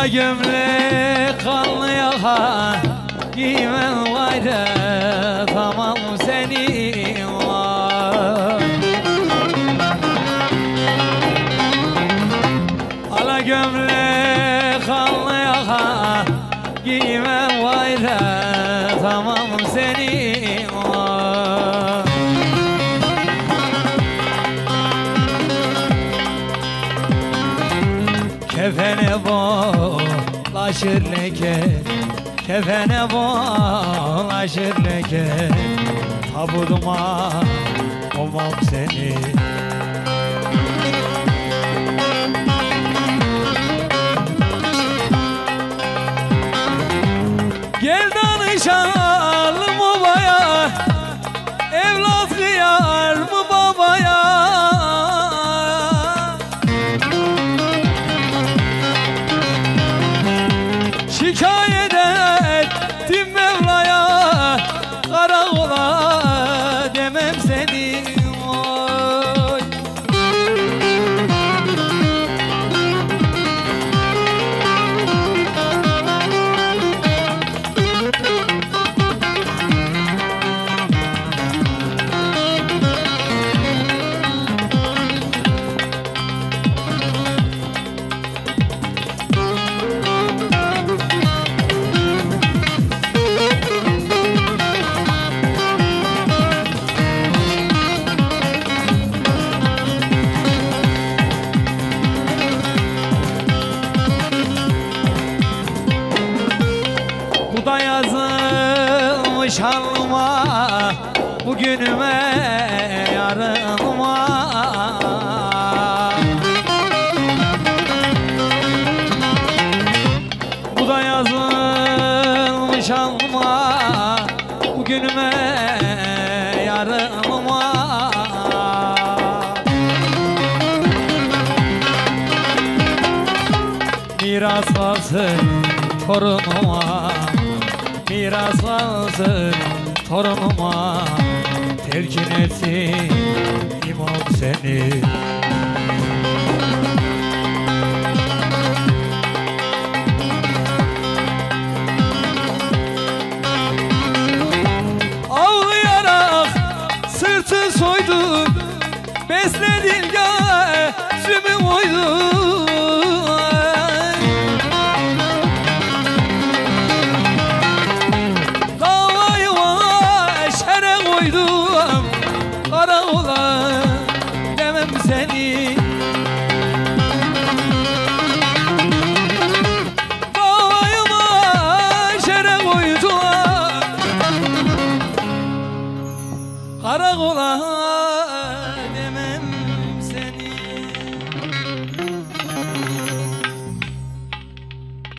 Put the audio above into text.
Ala gömlek kanlı yaka giymem gayrı tamam senin var. Ala gömlek kanlı yaka giymem gayrı tamam senin var. Kefene bulaşır leke, kefene bulaşır leke, tabutuma olmam seni. Gel danışalım babaya, evlat kıyar mı babaya? Şikayet ettim Mevla'ya, karakola demem seni. Oy. Bu da yazılmış halıma, bugünüme yarınıma. Bu da yazılmış halıma, bugünüme yarınıma. Miras kalsın torunuma, miras kalsın torunuma, telkin etsin imam seni. Ağlayarak sırtı soydun, besledin gözümü oydun. Karakola demem seni. Bağlayıma şere koydular, karakola